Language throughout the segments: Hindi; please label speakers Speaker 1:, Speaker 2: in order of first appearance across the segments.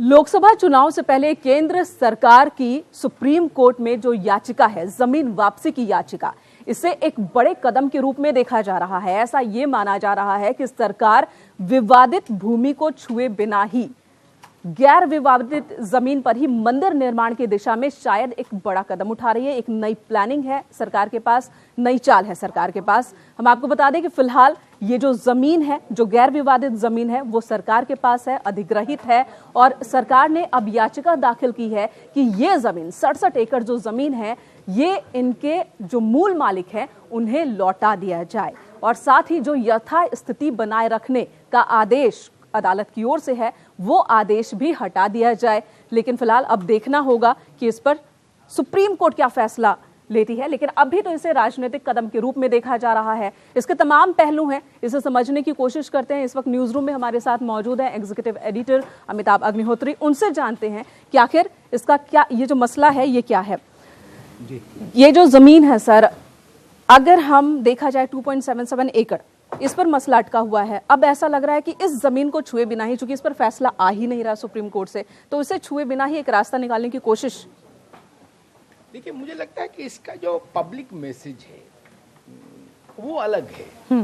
Speaker 1: लोकसभा चुनाव से पहले केंद्र सरकार की सुप्रीम कोर्ट में जो याचिका है, जमीन वापसी की याचिका, इसे एक बड़े कदम के रूप में देखा जा रहा है। ऐसा ये माना जा रहा है कि सरकार विवादित भूमि को छुए बिना ही गैर विवादित जमीन पर ही मंदिर निर्माण की दिशा में शायद एक बड़ा कदम उठा रही है। एक नई प्लानिंग है सरकार के पास, नई चाल है सरकार के पास। हम आपको बता दें कि फिलहाल ये जो जमीन है, जो गैर विवादित जमीन है, वो सरकार के पास है, अधिग्रहित है और सरकार ने अब याचिका दाखिल की है कि ये जमीन 67 एकड़ जो जमीन है, ये इनके जो मूल मालिक हैं उन्हें लौटा दिया जाए और साथ ही जो यथास्थिति बनाए रखने का आदेश अदालत की ओर से है, वो आदेश भी हटा दिया जाए। लेकिन फिलहाल अब देखना होगा कि इस पर सुप्रीम कोर्ट क्या फैसला लेती है। लेकिन अभी तो इसे राजनीतिक कदम के रूप में देखा जा रहा है। इसके तमाम पहलू हैं, इसे समझने की कोशिश करते हैं। इस वक्त न्यूज रूम में हमारे साथ मौजूद है एग्जीक्यूटिव एडिटर अमिताभ अग्निहोत्री। उनसे जानते हैं कि आखिर इसका क्या, ये जो मसला है ये क्या है।
Speaker 2: जी।
Speaker 1: ये जो जमीन है सर, अगर हम देखा जाए 2.77 एकड़, इस पर मसला अटका हुआ है। अब ऐसा लग रहा है कि इस जमीन को छुए बिना ही, चूंकि इस पर फैसला आ ही नहीं रहा सुप्रीम कोर्ट से, तो इसे छुए बिना ही एक रास्ता निकालने की कोशिश।
Speaker 2: देखिए, मुझे लगता है कि इसका जो पब्लिक मैसेज है वो अलग है।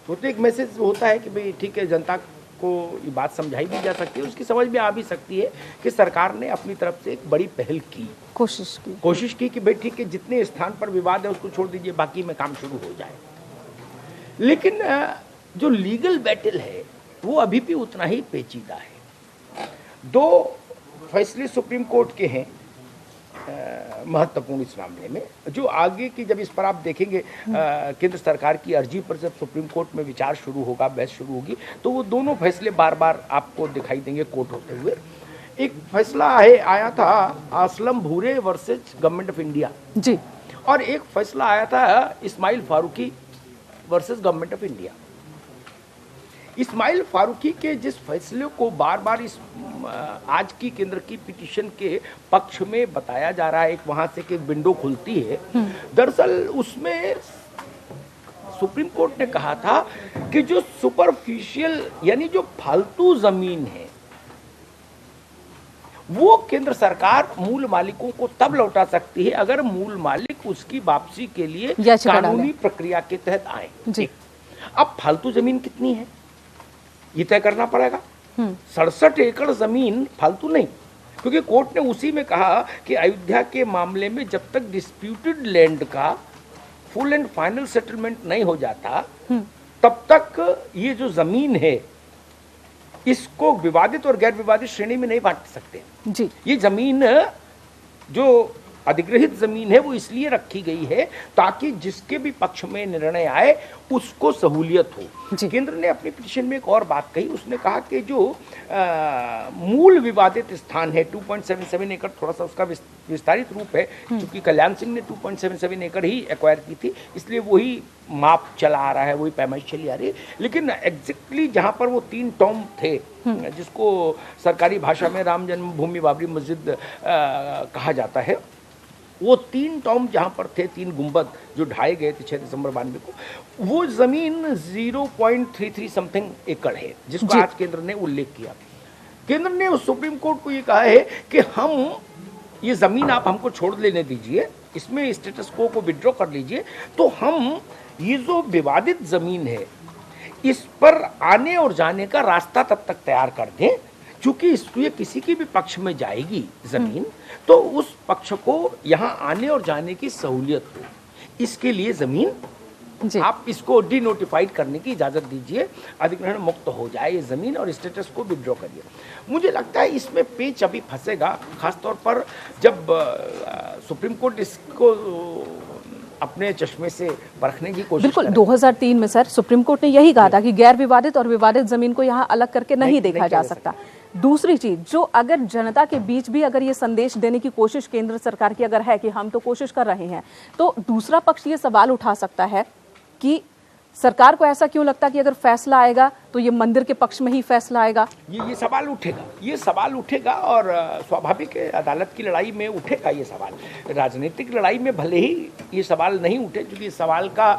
Speaker 2: तो एक मैसेज होता है कि भाई ठीक है, जनता को ये बात समझाई भी जा सकती है, उसकी समझ में आ भी सकती है कि सरकार ने अपनी तरफ से एक बड़ी पहल की, कोशिश की कि भाई ठीक है, जितने स्थान पर विवाद है उसको छोड़ दीजिए, बाकी में काम शुरू हो जाए। लेकिन जो लीगल बैटल है वो अभी भी उतना ही पेचीदा है। दो फैसले सुप्रीम कोर्ट के हैं महत्वपूर्ण इस मामले में, जो आगे की, जब इस पर आप देखेंगे केंद्र सरकार की अर्जी पर जब सुप्रीम कोर्ट में विचार शुरू होगा, बहस शुरू होगी, तो वो दोनों फैसले बार बार आपको दिखाई देंगे कोर्ट होते हुए। एक फैसला आया था Aslam Bhure versus government of India
Speaker 1: ji,
Speaker 2: और एक फैसला आया था Ismail Faruqui versus government of India. Ismail Faruqui के जिस फैसले को बार बार इस आज की केंद्र की पिटीशन के पक्ष में बताया जा रहा है, एक वहां से एक विंडो खुलती है। दरअसल उसमें सुप्रीम कोर्ट ने कहा था कि जो सुपरफिशियल यानी जो फालतू जमीन है वो केंद्र सरकार मूल मालिकों को तब लौटा सकती है अगर मूल मालिक उसकी वापसी के लिए कानूनी प्रक्रिया के तहत आए। अब फालतू जमीन कितनी है ये तय करना पड़ेगा। 67 एकड़ जमीन फालतू नहीं, क्योंकि कोर्ट ने उसी में कहा कि अयोध्या के मामले में जब तक डिस्प्यूटेड लैंड का फुल एंड फाइनल सेटलमेंट नहीं हो जाता तब तक ये जो जमीन है इसको विवादित और गैर विवादित श्रेणी में नहीं बांट सकते
Speaker 1: जी।
Speaker 2: ये जमीन जो अधिग्रहित जमीन है वो इसलिए रखी गई है ताकि जिसके भी पक्ष में निर्णय आए उसको सहूलियत हो। केंद्र ने अपनी पिटीशन में एक और बात कही, उसने कहा कि जो मूल विवादित स्थान है 2.77 एकड़, थोड़ा सा उसका विस्तारित रूप है, क्योंकि कल्याण सिंह ने 2.77 एकड़ ही एक्वायर की थी, इसलिए वही माप चला आ रहा है, वही पैमाइश चली आ रही है। लेकिन एग्जैक्टली जहां पर वो 3 टॉम थे, जिसको सरकारी भाषा में राम जन्मभूमि बाबरी मस्जिद कहा जाता है, वो 3 टॉम जहां पर थे, 3 गुंबद जो ढाए गए थे 6 दिसंबर 92 को, वो जमीन 0.33 समथिंग एकड़ है, जिसको आज केंद्र ने उल्लेख किया। केंद्र ने उस सुप्रीम कोर्ट को ये कहा है कि हम ये जमीन आप हमको छोड़ लेने दीजिए, इसमें स्टेटस को विड्रॉ कर लीजिए, तो हम ये जो विवादित जमीन है इस पर आने और जाने का रास्ता तब तक तैयार कर दें, क्योंकि ये किसी की भी पक्ष में जाएगी जमीन तो उस पक्ष को यहाँ आने और जाने की सहूलियत हो। इसके लिए जमीन आप इसको डिनोटिफाइड करने की इजाजत दीजिए, अधिग्रहण मुक्त हो जाए ये जमीन और स्टेटस को विड्रॉ करिए। मुझे लगता है इसमें पेच अभी फंसेगा, खासतौर पर जब सुप्रीम कोर्ट इसको अपने चश्मे से परखने की कोशिश।
Speaker 1: बिल्कुल, 2003 में सर सुप्रीम कोर्ट ने यही कहा था कि गैर विवादित और विवादित जमीन को यहाँ अलग करके नहीं देखा जा सकता। दूसरी चीज, जो अगर जनता के बीच भी अगर ये संदेश देने की कोशिश केंद्र सरकार की अगर है कि हम तो कोशिश कर रहे हैं, तो दूसरा पक्ष ये सवाल उठा सकता है कि सरकार को ऐसा क्यों लगता कि अगर फैसला आएगा तो ये मंदिर के पक्ष में ही फैसला आएगा?
Speaker 2: ये सवाल उठेगा, ये सवाल उठेगा और स्वाभाविक है, अदालत की लड़ाई में उठेगा ये सवाल। राजनीतिक लड़ाई में भले ही ये सवाल नहीं उठे, क्योंकि इस सवाल का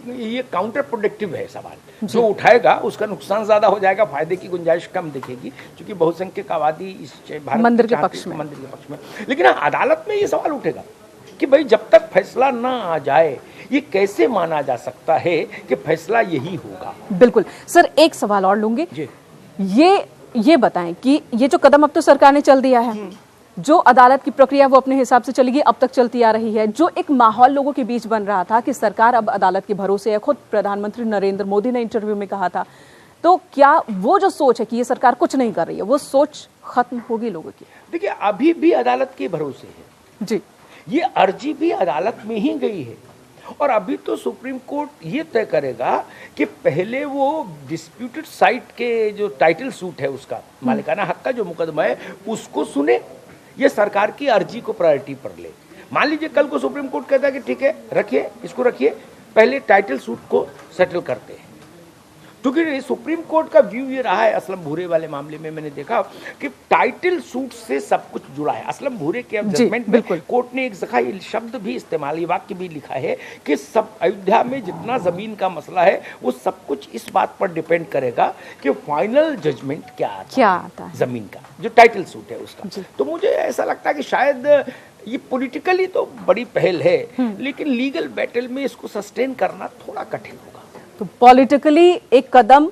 Speaker 2: ये काउंटर प्रोडक्टिव है सवाल। जो उठाएगा उसका नुकसान ज्यादा हो जाएगा, फायदे की गुंजाइश कम दिखेगी, क्योंकि बहुसंख्यक आबादी इस भारत
Speaker 1: मंदिर के पक्ष में।
Speaker 2: लेकिन अदालत में ये सवाल उठेगा कि भाई जब तक फैसला ना आ जाए ये कैसे माना जा सकता है कि फैसला यही होगा।
Speaker 1: बिल्कुल सर, एक सवाल और लूंगी, ये बताएं कि ये जो कदम अब तो सरकार ने चल दिया है, जो अदालत की प्रक्रिया वो अपने हिसाब से चलेगी, अब तक चलती आ रही है, जो एक माहौल लोगों के बीच बन रहा था कि सरकार अब अदालत के भरोसे है, खुद प्रधानमंत्री नरेंद्र मोदी ने इंटरव्यू में कहा था, तो क्या वो जो सोच है कि ये सरकार कुछ नहीं कर रही है, वो सोच खत्म होगी लोगों की?
Speaker 2: देखिए, अभी भी अदालत के भरोसे है
Speaker 1: जी,
Speaker 2: ये अर्जी भी अदालत में ही गई है और अभी तो सुप्रीम कोर्ट ये तय करेगा कि पहले वो डिस्प्यूटेड साइट के जो टाइटल सूट है उसका मालिकाना हक का जो मुकदमा है उसको सुने, ये सरकार की अर्जी को प्रायोरिटी पर ले। मान लीजिए कल को सुप्रीम कोर्ट कहता है कि ठीक है रखिए, इसको रखिए, पहले टाइटल सूट को सेटल करते हैं। क्योंकि सुप्रीम कोर्ट का व्यू ये रहा है, असलम भूरे वाले मामले में मैंने देखा कि टाइटल सूट से सब कुछ जुड़ा है। असलम भूरे के जजमेंट में कोर्ट ने एक जगह शब्द भी इस्तेमाल, ये वाक्य भी लिखा है कि सब अयोध्या में जितना जमीन का मसला है वो सब कुछ इस बात पर डिपेंड करेगा कि फाइनल जजमेंट क्या आता है जमीन का, जो टाइटल सूट है उसका। तो मुझे ऐसा लगता है कि शायद ये पॉलिटिकली तो बड़ी पहल है, लेकिन लीगल बैटल में इसको सस्टेन करना थोड़ा कठिन होगा।
Speaker 1: तो पॉलिटिकली एक कदम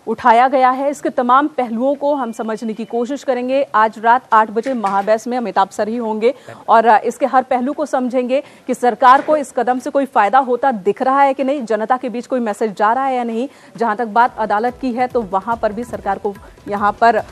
Speaker 1: उठाया गया है, इसके तमाम पहलुओं को हम समझने की कोशिश करेंगे। आज रात 8 बजे महाबैस में अमिताभ सर ही होंगे और इसके हर पहलू को समझेंगे कि सरकार को इस कदम से कोई फायदा होता दिख रहा है कि नहीं, जनता के बीच कोई मैसेज जा रहा है या नहीं। जहां तक बात अदालत की है तो वहां पर भी सरकार को यहां पर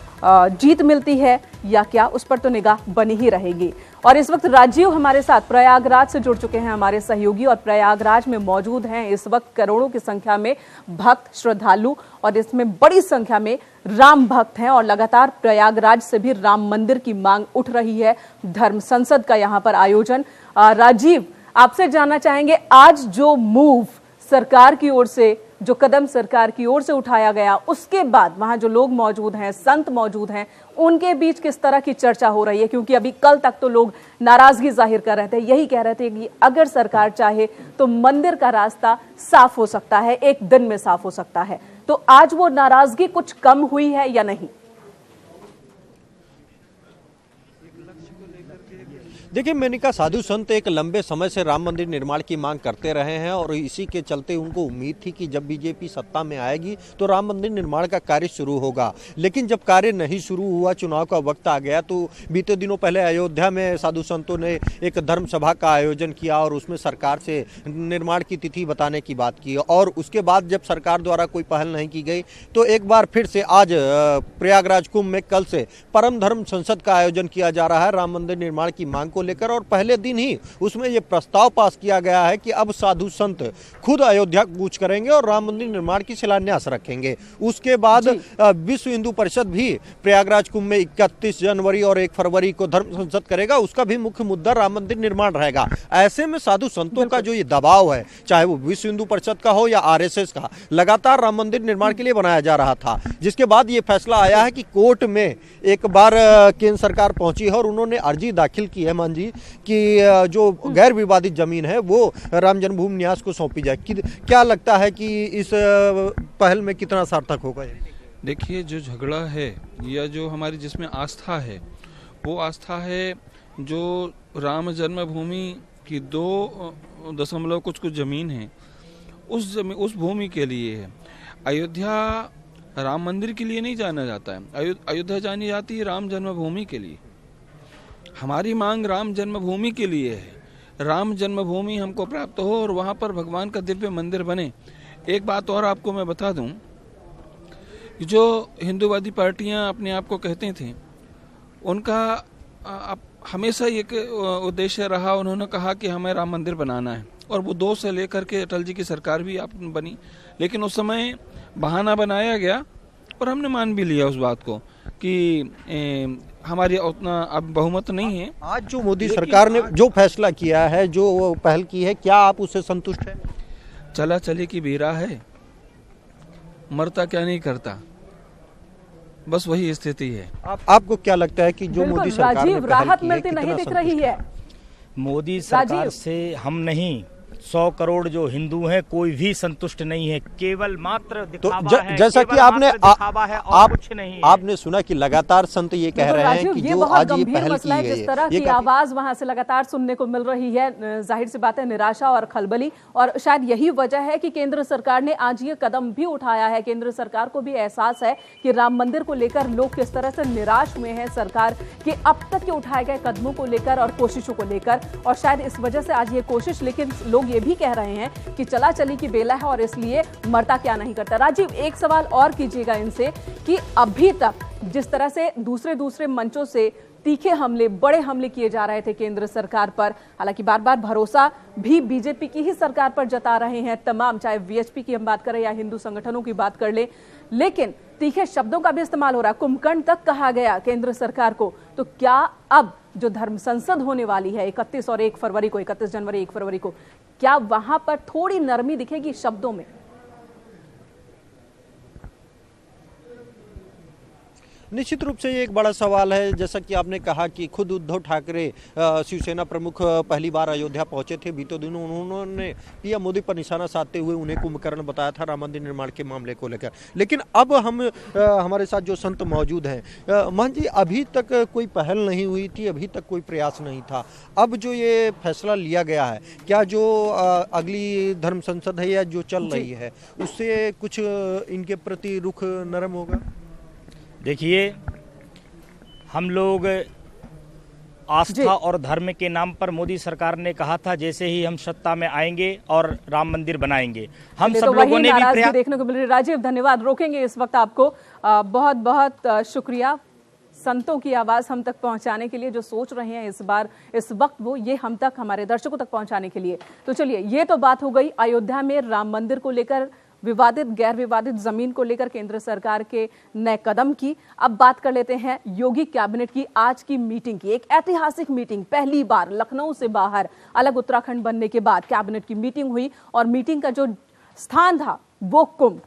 Speaker 1: जीत मिलती है या क्या, उस पर तो निगाह बनी ही रहेगी। और इस वक्त राजीव हमारे साथ प्रयागराज से जुड़ चुके हैं, हमारे सहयोगी, और प्रयागराज में मौजूद हैं इस वक्त करोड़ों की संख्या में भक्त श्रद्धालु और इसमें बड़ी संख्या में राम भक्त हैं और लगातार प्रयागराज से भी राम मंदिर की मांग उठ रही है। धर्म संसद का यहाँ पर आयोजन। राजीव, आपसे जानना चाहेंगे आज जो मूव सरकार की ओर से, जो कदम सरकार की ओर से उठाया गया, उसके बाद वहां जो लोग मौजूद हैं, संत मौजूद हैं, उनके बीच किस तरह की चर्चा हो रही है? क्योंकि अभी कल तक तो लोग नाराजगी जाहिर कर रहे थे, यही कह रहे थे कि अगर सरकार चाहे तो मंदिर का रास्ता साफ हो सकता है, एक दिन में साफ हो सकता है। तो आज वो नाराजगी कुछ कम हुई है या नहीं?
Speaker 3: देखिए मेनिका, साधु संत एक लंबे समय से राम मंदिर निर्माण की मांग करते रहे हैं और इसी के चलते उनको उम्मीद थी कि जब बीजेपी सत्ता में आएगी तो राम मंदिर निर्माण का कार्य शुरू होगा। लेकिन जब कार्य नहीं शुरू हुआ, चुनाव का वक्त आ गया, तो बीते दिनों पहले अयोध्या में साधु संतों ने एक धर्म सभा का आयोजन किया और उसमें सरकार से निर्माण की तिथि बताने की बात की। और उसके बाद जब सरकार द्वारा कोई पहल नहीं की गई तो एक बार फिर से आज प्रयागराज कुंभ में कल से परम धर्म संसद का आयोजन किया जा रहा है राम मंदिर निर्माण की मांग को लेकर। और पहले दिन ही उसमें यह प्रस्ताव पास किया गया है कि अब साधु संत खुद अयोध्या कूच करेंगे और राम मंदिर निर्माण की शिलान्यास रखेंगे। उसके बाद विश्व हिंदू परिषद भी प्रयागराज कुंभ में 31 जनवरी और 1 फरवरी को धर्म संसद करेगा, उसका भी मुख्य मुद्दा राम मंदिर निर्माण रहेगा। ऐसे में साधु संतों का जो ये दबाव है, चाहे वो विश्व हिंदू परिषद का हो या आरएसएस का, लगातार राम मंदिर निर्माण के लिए बनाया जा रहा था। जिसके बाद ये फैसला आया है कि कोर्ट में एक बार केंद्र सरकार पहुंची है और उन्होंने अर्जी दाखिल की है मान जी कि जो गैर विवादित जमीन है वो राम जन्मभूमि न्यास को सौंपी जाए। क्या लगता है कि इस पहल में कितना सार्थक होगा?
Speaker 4: देखिए, जो झगड़ा है या जो हमारी जिसमें आस्था है, वो आस्था है जो राम जन्मभूमि की 2 कुछ जमीन है, उस भूमि के लिए है। अयोध्या राम मंदिर के लिए नहीं जाना जाता है, अयोध्या जानी जाती है राम जन्मभूमि के लिए। हमारी मांग राम जन्मभूमि के लिए है, राम जन्मभूमि हमको प्राप्त हो और वहाँ पर भगवान का दिव्य मंदिर बने। एक बात और आपको मैं बता दूं, जो हिंदूवादी पार्टियां अपने आप को कहते थे, उनका हमेशा एक उद्देश्य रहा, उन्होंने कहा कि हमें राम मंदिर बनाना है। और वो 2 से लेकर के अटल जी की सरकार भी बनी, लेकिन उस समय बहाना बनाया गया और हमने मान भी लिया उस बात को कि हमारी उतना अब बहुमत नहीं है।
Speaker 3: आज जो मोदी सरकार ने जो फैसला किया है, जो पहल की है, क्या आप उससे संतुष्ट हैं?
Speaker 4: चला चले की बेरा है, मरता क्या नहीं करता, बस वही स्थिति है।
Speaker 3: आपको क्या लगता है कि जो मोदी सरकार ने
Speaker 1: राजीव, राहत मिलती नहीं दिख रही है?
Speaker 5: मोदी सरकार से हम नहीं, 100 करोड़ जो हिंदू हैं कोई भी संतुष्ट नहीं है, केवल मात्र दिखावा है।
Speaker 3: जैसा कि आपने
Speaker 5: कुछ नहीं है।
Speaker 3: आपने सुना कि लगातार संत ये कह रहे हैं कि जो आज ये पहल की गई है,
Speaker 1: जिस तरह की आवाज वहां से लगातार सुनने को मिल रही है, जाहिर सी बात है निराशा और खलबली, और शायद यही वजह है कि केंद्र सरकार ने आज ये कदम भी उठाया है। केंद्र सरकार को भी एहसास है कि राम मंदिर को लेकर लोग किस तरह से निराश हुए हैं सरकार के अब तक के उठाए गए कदमों को लेकर और कोशिशों को लेकर, और शायद इस वजह से आज ये कोशिश, लेकिन लोग ये भी कह रहे हैं कि चला चली की बेला है और इसलिए मरता क्या नहीं करता। राजीव, एक सवाल और कीजिएगा इनसे कि अभी तक जिस तरह से दूसरे मंचों से तीखे हमले, बड़े हमले किए जा रहे थे केंद्र सरकार पर, हालांकि बार बार भरोसा भी बीजेपी की ही सरकार पर जता रहे हैं तमाम, चाहे वीएचपी की हम बात करें या हिंदू संगठनों की बात कर ले, लेकिन तीखे शब्दों का भी इस्तेमाल हो रहा है, कुंभकर्ण तक कहा गया केंद्र सरकार को। तो क्या अब जो धर्म संसद होने वाली है 31 और 1 फरवरी को, 31 जनवरी 1 फरवरी को, क्या वहां पर थोड़ी नरमी दिखेगी शब्दों में?
Speaker 3: निश्चित रूप से ये एक बड़ा सवाल है। जैसा कि आपने कहा कि खुद उद्धव ठाकरे शिवसेना प्रमुख पहली बार अयोध्या पहुंचे थे बीते दिनों, उन्होंने पीएम मोदी पर निशाना साधते हुए उन्हें कुंभकर्ण बताया था राम मंदिर निर्माण के मामले को लेकर। लेकिन अब हमारे साथ जो संत मौजूद हैं, महंत जी, अभी तक कोई पहल नहीं हुई थी, अभी तक कोई प्रयास नहीं था, अब जो ये फैसला लिया गया है, क्या जो अगली धर्म संसद है या जो चल रही है उससे कुछ इनके प्रति रुख नरम होगा?
Speaker 5: देखिए, हम लोग आस्था और धर्म के नाम पर मोदी सरकार ने कहा था जैसे ही हम सत्ता में आएंगे और राम मंदिर बनाएंगे, हम सब लोगों ने भी प्रयास
Speaker 1: देखने को मिल रही। राजीव, धन्यवाद, रोकेंगे इस वक्त आपको। बहुत बहुत शुक्रिया संतों की आवाज हम तक पहुंचाने के लिए, जो सोच रहे हैं इस वक्त वो ये हम तक, हमारे दर्शकों तक पहुंचाने के लिए। तो चलिए, ये तो बात हो गई अयोध्या में राम मंदिर को लेकर, विवादित गैर विवादित जमीन को लेकर केंद्र सरकार के नए कदम की। अब बात कर लेते हैं योगी कैबिनेट की आज की मीटिंग की। एक ऐतिहासिक मीटिंग, पहली बार लखनऊ से बाहर अलग उत्तराखंड बनने के बाद कैबिनेट की मीटिंग हुई, और मीटिंग का जो स्थान था वो कुंभ।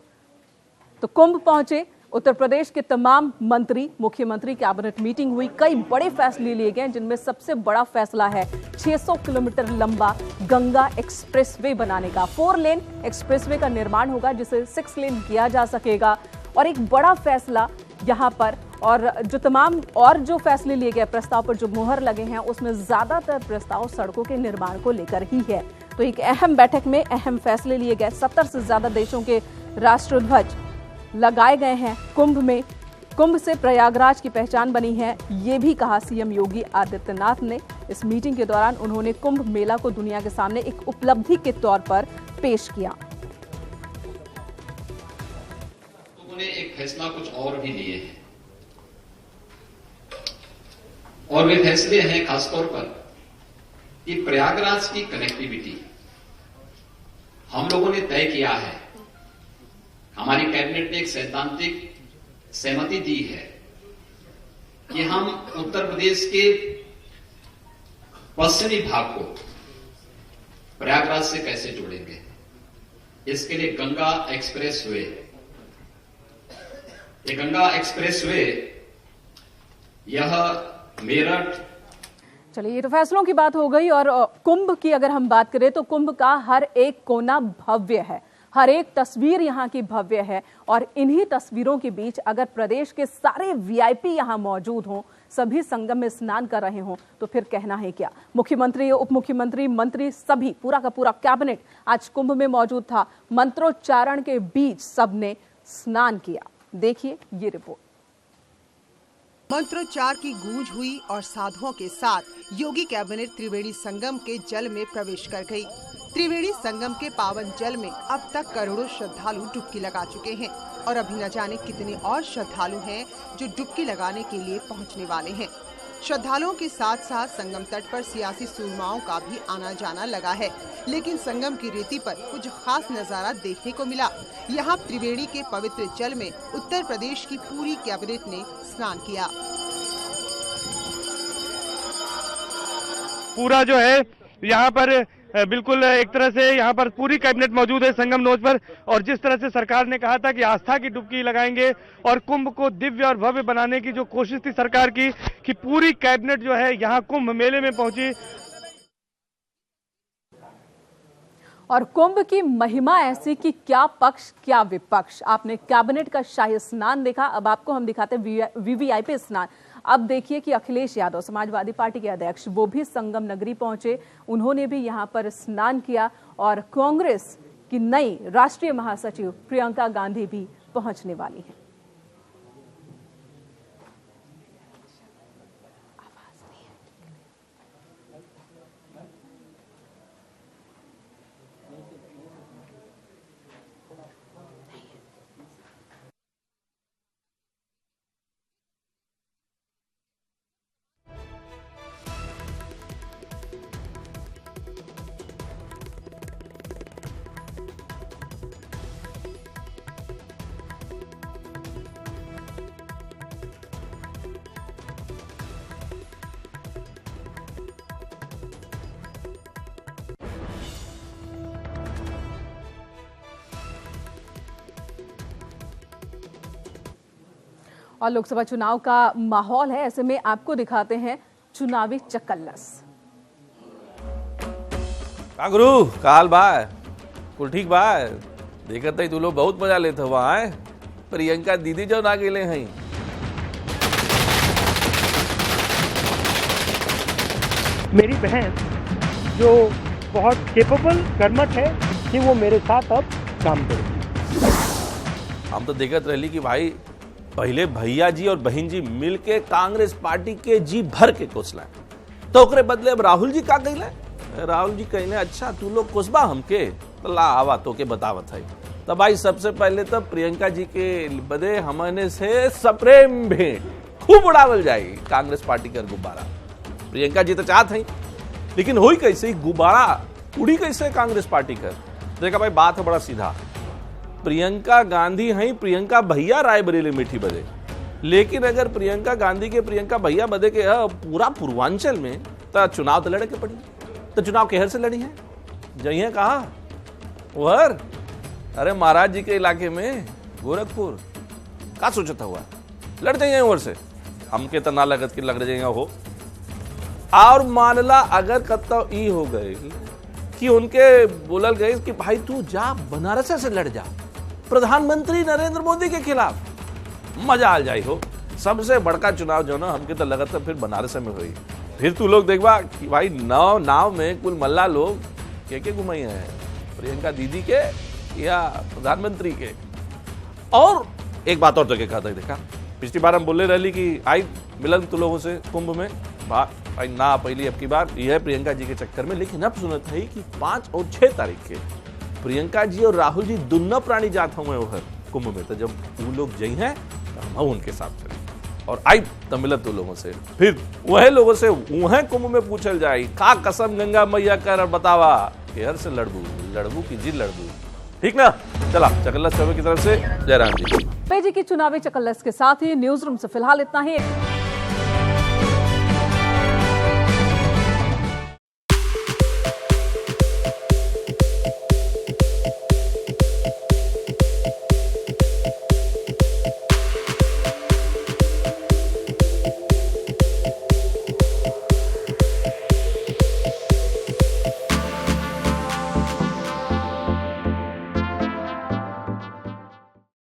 Speaker 1: तो कुंभ पहुंचे उत्तर प्रदेश के तमाम मंत्री, मुख्यमंत्री, कैबिनेट मीटिंग हुई, कई बड़े फैसले लिए गए, जिनमें सबसे बड़ा फैसला है 600 किलोमीटर लंबा गंगा एक्सप्रेसवे बनाने का। 4 लेन एक्सप्रेसवे का निर्माण होगा, जिसे 6 लेन किया जा सकेगा। और एक बड़ा फैसला यहाँ पर, और जो तमाम और जो फैसले लिए गए, प्रस्ताव पर जो मुहर लगे हैं, उसमें ज्यादातर प्रस्ताव सड़कों के निर्माण को लेकर ही है। तो एक अहम बैठक में अहम फैसले लिए गए। 70 से ज्यादा देशों के राष्ट्रध्वज लगाए गए हैं कुंभ में। कुंभ से प्रयागराज की पहचान बनी है, ये भी कहा सीएम योगी आदित्यनाथ ने। इस मीटिंग के दौरान उन्होंने कुंभ मेला को दुनिया के सामने एक उपलब्धि के तौर पर पेश किया।
Speaker 6: उन्होंने एक फैसला कुछ और भी लिए हैं, और वे फैसले हैं खासतौर पर कि प्रयागराज की कनेक्टिविटी हम लोगों ने तय किया है। हमारी कैबिनेट ने एक सैद्धांतिक सहमति दी है कि हम उत्तर प्रदेश के पश्चिमी भाग को प्रयागराज से कैसे जोड़ेंगे। इसके लिए गंगा एक्सप्रेसवे, ये गंगा एक्सप्रेसवे यह मेरठ।
Speaker 1: चलिए, ये तो फैसलों की बात हो गई। और कुंभ की अगर हम बात करें तो कुंभ का हर एक कोना भव्य है, हर एक तस्वीर यहाँ की भव्य है। और इन्हीं तस्वीरों के बीच अगर प्रदेश के सारे वीआईपी यहाँ मौजूद हों, सभी संगम में स्नान कर रहे हों, तो फिर कहना है क्या। मुख्यमंत्री, उप मुख्यमंत्री, मंत्री, सभी, पूरा का पूरा कैबिनेट आज कुंभ में मौजूद था। मंत्रोच्चारण के बीच सबने स्नान किया। देखिए ये रिपोर्ट।
Speaker 7: मंत्रोच्चार की गूंज हुई और साधुओं के साथ योगी कैबिनेट त्रिवेणी संगम के जल में प्रवेश कर गई। त्रिवेणी संगम के पावन जल में अब तक करोड़ों श्रद्धालु डुबकी लगा चुके हैं, और अभी न जाने कितने और श्रद्धालु हैं जो डुबकी लगाने के लिए पहुंचने वाले हैं। श्रद्धालुओं के साथ साथ संगम तट पर सियासी सूरमाओं का भी आना जाना लगा है, लेकिन संगम की रेती पर कुछ खास नजारा देखने को मिला। यहाँ त्रिवेणी के पवित्र जल में उत्तर प्रदेश की पूरी कैबिनेट ने स्नान किया।
Speaker 8: पूरा जो है यहाँ पर बिल्कुल एक तरह से यहाँ पर पूरी कैबिनेट मौजूद है संगम नोच पर, और जिस तरह से सरकार ने कहा था कि आस्था की डुबकी लगाएंगे और कुंभ को दिव्य और भव्य बनाने की जो कोशिश थी सरकार की, कि पूरी कैबिनेट जो है यहाँ कुंभ मेले में पहुंची।
Speaker 1: और कुंभ की महिमा ऐसी कि क्या पक्ष क्या विपक्ष। आपने कैबिनेट का शाही स्नान देखा, अब आपको हम दिखाते हैं वीवीआईपी स्नान। अब देखिए कि अखिलेश यादव समाजवादी पार्टी के अध्यक्ष वो भी संगम नगरी पहुंचे, उन्होंने भी यहां पर स्नान किया और कांग्रेस की नई राष्ट्रीय महासचिव प्रियंका गांधी भी पहुंचने वाली हैं। और लोकसभा चुनाव का माहौल है, ऐसे में आपको दिखाते हैं चुनावी चकल्लस।
Speaker 9: का गुरु का हाल बा? कुल ठीक बा? देखत ही तू लोग बहुत मजा लेते हो वहाँ। प्रियंका दीदी जो ना गेले हैं,
Speaker 8: मेरी बहन जो बहुत केपेबल कर्मठ है कि वो मेरे साथ अब काम करेगी।
Speaker 9: हम तो देखत रहली कि भाई पहले भैया जी और बहन जी मिलके कांग्रेस पार्टी के जी भर के कोसला, तो ओकरे बदले अब राहुल जी का कहले। राहुल जी कहले अच्छा तू लोग कोसबा हमके, तो ला आवा तो के बतावत है। तो भाई सबसे पहले तो प्रियंका जी के बदे हमने से सप्रेम भेंट खूब उड़ावल जाएगी कांग्रेस पार्टी का गुब्बारा। प्रियंका जी तो चाहत है, लेकिन हुई कैसे गुब्बारा उड़ी कैसे कांग्रेस पार्टी कर। देखा भाई बात है बड़ा सीधा, प्रियंका गांधी हैं प्रियंका भैया रायबरेली मीठी बदे, लेकिन अगर प्रियंका गांधी के प्रियंका भैया बदे के पूरा पूर्वांचल में तो चुनाव तो लड़े के पड़ी। तो चुनाव केहर से लड़ी है? जइए कहा वहर, अरे महाराज जी के इलाके में गोरखपुर का सोचता हुआ लड़ जाइए ओर से, हमके तो ना लगत कि लड़ जाइए हो। और मानला अगर कत्ता ई हो गए कि उनके बोलल गए कि भाई तू जा बनारस से लड़ जा प्रधानमंत्री नरेंद्र मोदी के खिलाफ, मजा आ जाए हो। सबसे बड़का चुनाव जो ना हमके तो लगत फिर बनारस में हुई। फिर तू लोग देखबा कि भाई नाव में कुल मल्ला लोग के घुमाई हैं, प्रियंका दीदी के या प्रधानमंत्री के। और एक बात और तो कहा था, देखा पिछली बार हम बोले रही कि आई मिलन तू लोगों से कुंभ में, भाई ना पहली अब की बार यह प्रियंका जी के चक्कर में। लेकिन अब सुनत है कि 5 और 6 तारीख के प्रियंका जी और राहुल जी दोनों प्राणी जात हुए उधर कुंभ में। तो जब वो लोग जई हैं तो हम उनके साथ चले और आई तमिलत तो लोगों से, फिर वह लोगों से वह कुंभ में पूछल जाए का कसम गंगा मैया कर बतावा कि हर से लड़बू की जी लड़बू। ठीक ना? चला चकल्लस की तरफ से जयराम जी।
Speaker 1: जी की चुनावी चकल्लस के साथ ही न्यूज रूम से फिलहाल इतना ही।